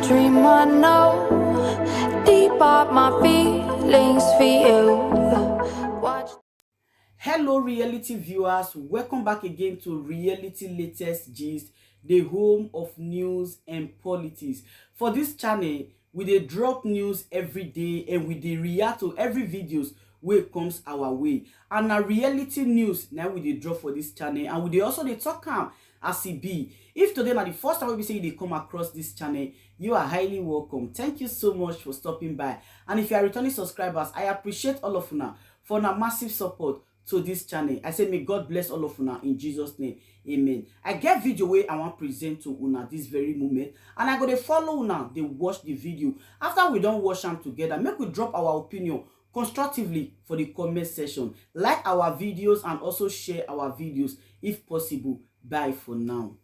dream I know, deep up my feelings for you. Watch. Hello reality viewers, welcome back again to Reality Latest Gist, the home of news and politics. For this channel, we dey drop news every day and we dey react to every videos wey comes our way. And na reality news now we dey drop for this channel, and we dey also dey talk am as e be. If today na the first time we say you dey come across this channel, you are highly welcome. Thank you so much for stopping by. And if you are returning subscribers, I appreciate all of una for una massive support to this channel. I say may God bless all of una in Jesus name. Amen. I get video where I want present to una this very moment, and I go to follow una, they watch the video. After we don't watch them together, make we drop our opinion constructively for the comment section. Like our videos and also share our videos if possible. Bye for now.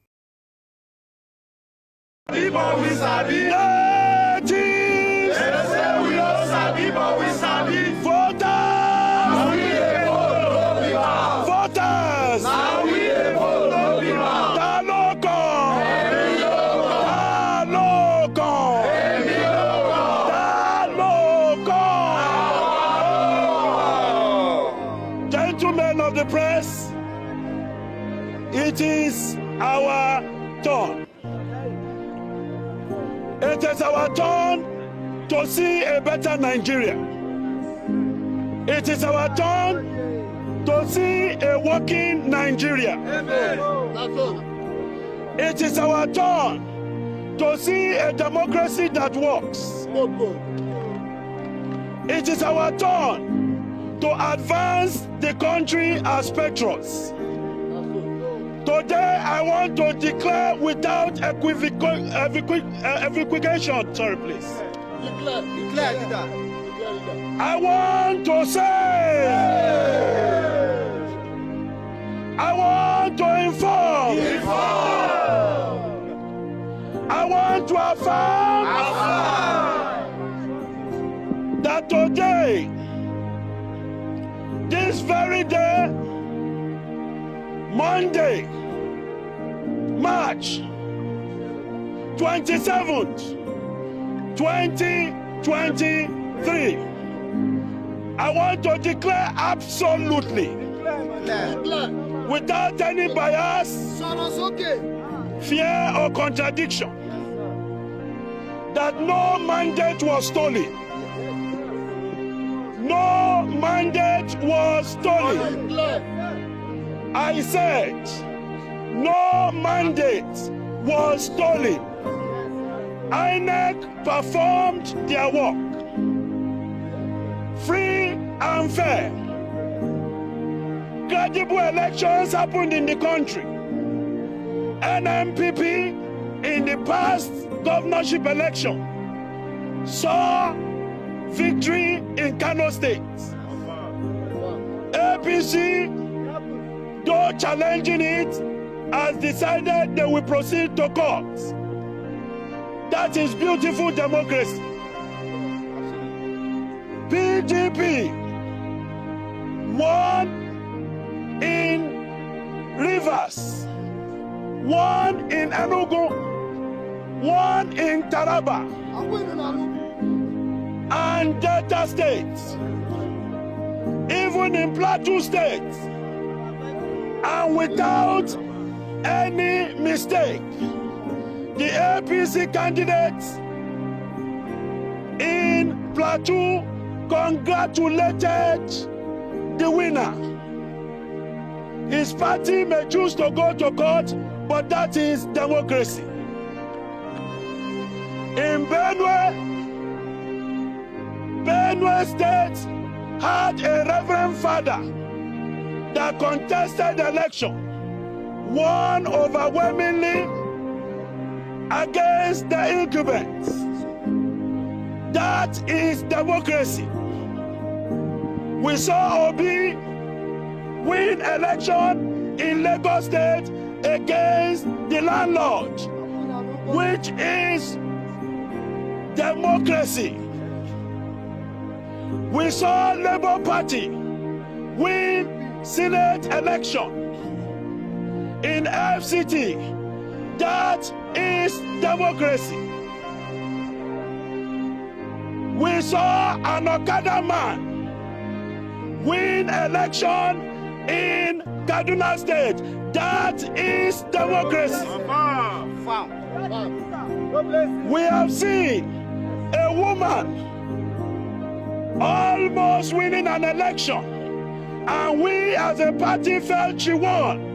Gentlemen of the press, it is our turn. It is our turn to see a better Nigeria. It is our turn to see a working Nigeria. It is our turn to see a democracy that works. It is our turn to advance the country as patriots. Today, I want to declare without equivocation. Sorry, please. Declare. I want to say. I want to inform. I want to affirm that today, this very day, Monday, March 27th, 2023, I want to declare absolutely, without any bias, fear or contradiction, that no mandate was stolen. No mandate was stolen. I said, no mandate was stolen. INEC performed their work. Free and fair. Credible elections happened in the country. NMPP in the past governorship election saw victory in Kano State. APC, though challenging it, has decided they will proceed to court. That is beautiful democracy. PDP won in Rivers, won in Enugu, won in Taraba, and Delta States, even in Plateau State, and without any mistake, the APC candidates in Plateau congratulated the winner. His party may choose to go to court, but that is democracy. In Benue State had a reverend father that contested the election, won overwhelmingly against the incumbents. That is democracy. We saw Obi win election in Lagos State against the landlord, which is democracy. We saw Labour Party win Senate election in FCT. That is democracy. We saw an Okada man win election in Kaduna State. That is democracy. We have seen a woman almost winning an election, and we as a party felt she won.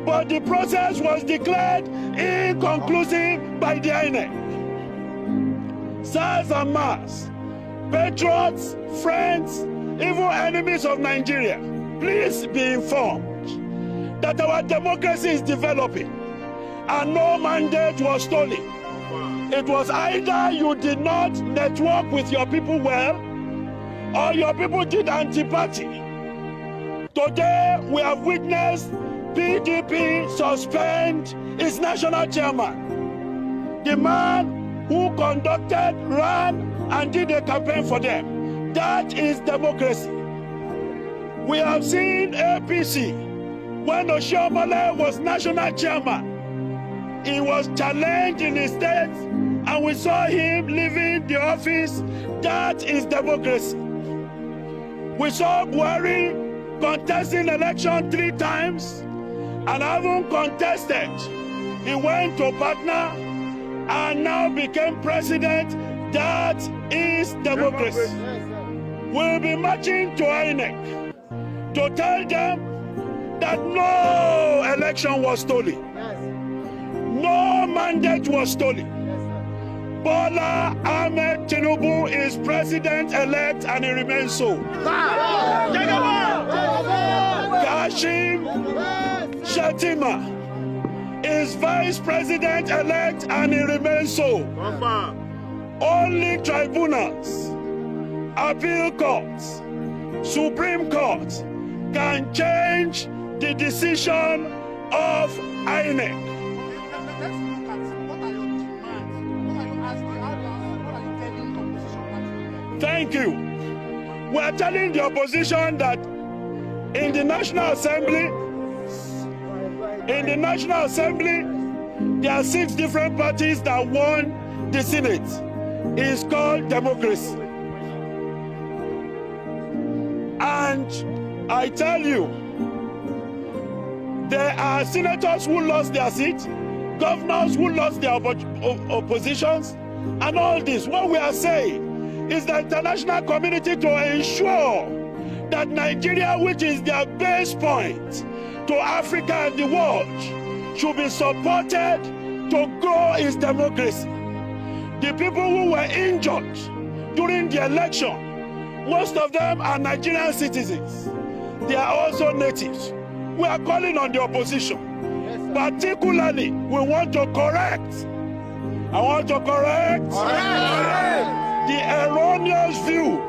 But the process was declared inconclusive by the INEC. Sirs and Mars, patriots, friends, even enemies of Nigeria, please be informed that our democracy is developing and no mandate was stolen. It was either you did not network with your people well or your people did anti-party. Today we have witnessed PDP suspend its national chairman, the man who conducted, ran, and did a campaign for them. That is democracy. We have seen APC when Oshiomhole was national chairman. He was challenged in his state, and we saw him leaving the office. That is democracy. We saw Buhari contesting election 3 times, and having contested, he went to partner and now became president. That is democracy. We'll be marching to INEC to tell them that no election was stolen. No mandate was stolen. Bola Ahmed Tinubu is president-elect and he remains so. Kashim Shettima is vice president-elect and he remains so. Only tribunals, appeal courts, Supreme Court can change the decision of INEC. Thank you. We are telling the opposition that in the National Assembly, there are 6 different parties that won the Senate. It's called democracy. And I tell you, there are senators who lost their seats, governors who lost their oppositions, and all this. What we are saying is the international community to ensure that Nigeria, which is their base point to Africa and the world, should be supported to grow its democracy. The people who were injured during the election, most of them are Nigerian citizens. They are also natives. We are calling on the opposition. Particularly, we want to correct. I want to correct the erroneous view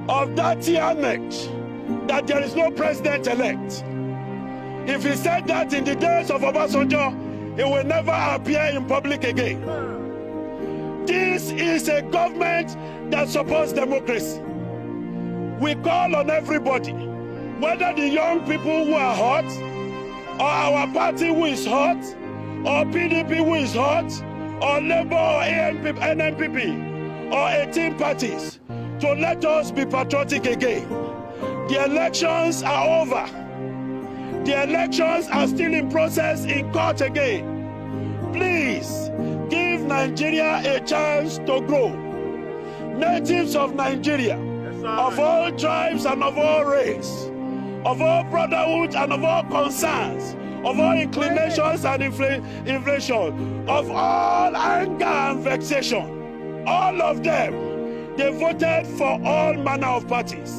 of that INEC that there is no president-elect. If he said that in the days of Obasanjo, he will never appear in public again. This is a government that supports democracy. We call on everybody, whether the young people who are hot, or our party who is hot, or PDP who is hot, or Labour or NNPP, or 18 parties, to let us be patriotic again. The elections are over. The elections are still in process in court again. Please, give Nigeria a chance to grow. Natives of Nigeria, of all tribes and of all race, of all brotherhood and of all concerns, of all inclinations and inflation, of all anger and vexation, all of them, they voted for all manner of parties.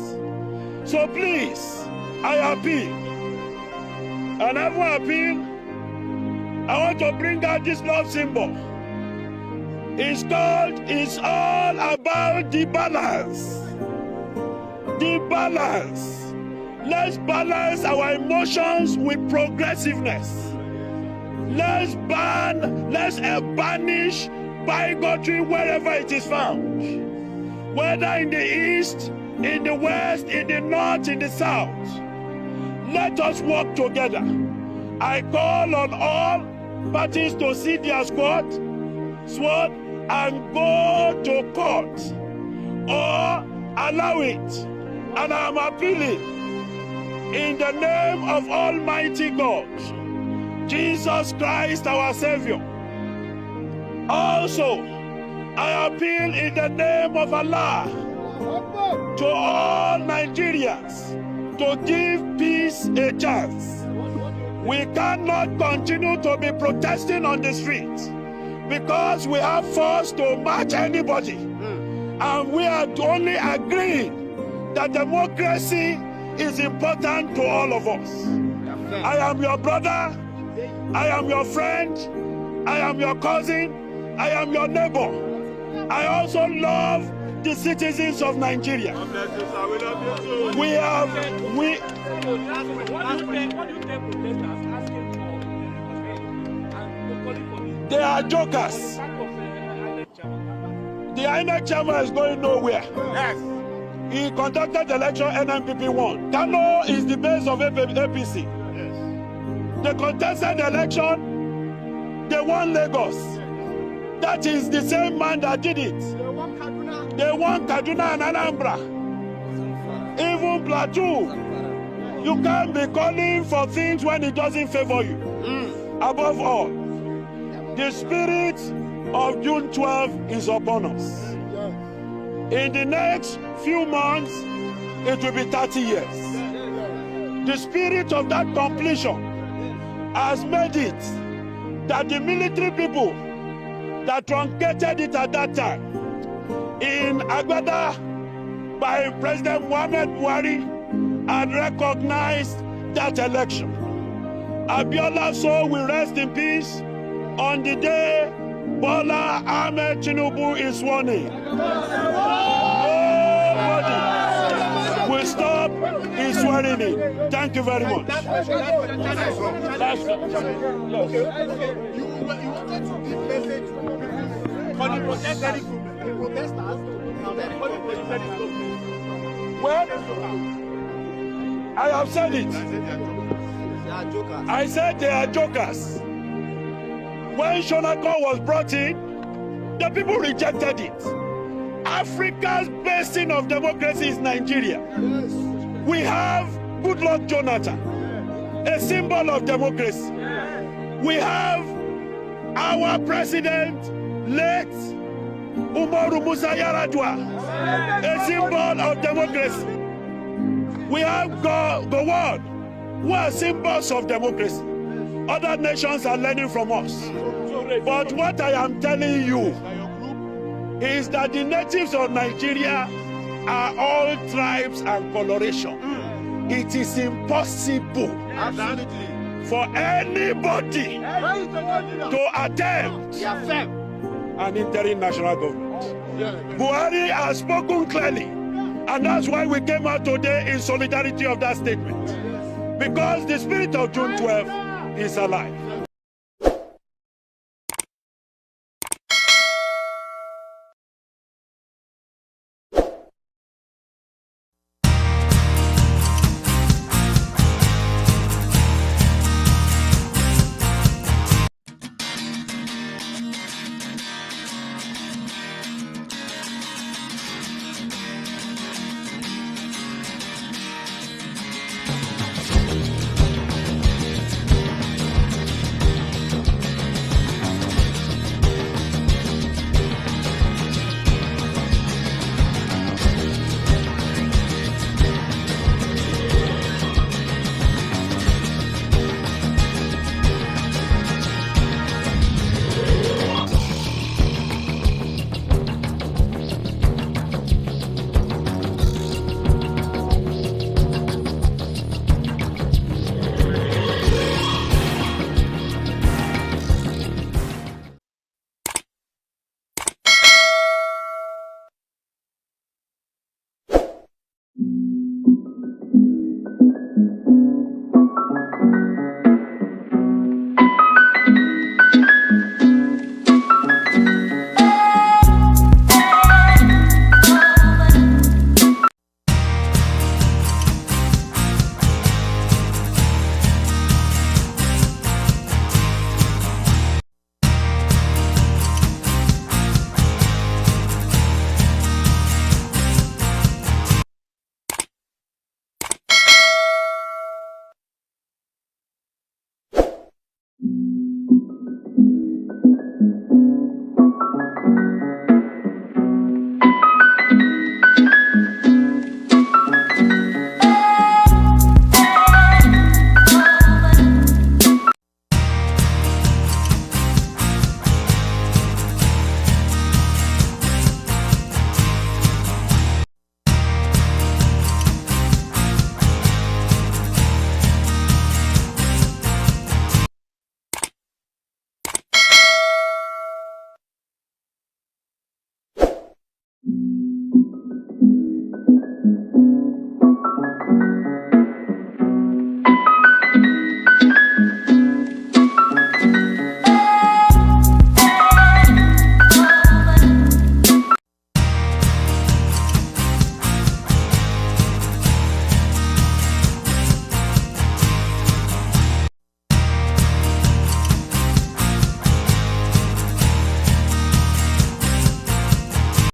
So please, I appeal, and I will appeal, I want to bring out this love symbol. It's all about the balance. The balance. Let's balance our emotions with progressiveness. Let's banish bigotry wherever it is found. Whether in the east, in the west, in the north, in the south. Let us work together. I call on all parties to see their squad sword and go to court or allow it. And I am appealing in the name of Almighty God, Jesus Christ our Savior. Also, I appeal in the name of Allah to all Nigerians to give peace a chance. We cannot continue to be protesting on the streets because we have force to match anybody. And we are only agreeing that democracy is important to all of us. I am your brother, I am your friend, I am your cousin, I am your neighbor. I also love the citizens of Nigeria. We they are jokers. The INEC chairman is going nowhere. Yes. He conducted the election, NNPP won. Kano is the base of APC. Yes. They contested the election, they won Lagos. That is the same man that did it. They won Kaduna and Anambra. Even Plateau. You can't be calling for things when it doesn't favor you. Above all, the spirit of June 12 is upon us. In the next few months, it will be 30 years. The spirit of that completion has made it that the military people that truncated it at that time in Agbada by President Muhammad Buhari had recognized that election. Abiola soul will rest in peace on the day Bola Ahmed Tinubu is sworn in. Nobody will stop his swearing in. Thank you very much. Well, I have said it. I said they are jokers. When Shonako was brought in, the people rejected it. Africa's basin of democracy is Nigeria. Yes. We have Goodluck Jonathan, a symbol of democracy. Yes. We have our president, late Umaru Musa Yar'Adua, a symbol of democracy. We have Gowon, who are symbols of democracy. Other nations are learning from us. But what I am telling you is that the natives of Nigeria are all tribes and coloration. It is impossible for anybody to attempt an interim national government. Buhari has spoken clearly, and that's why we came out today in solidarity of that statement. Because the spirit of June 12 is alive.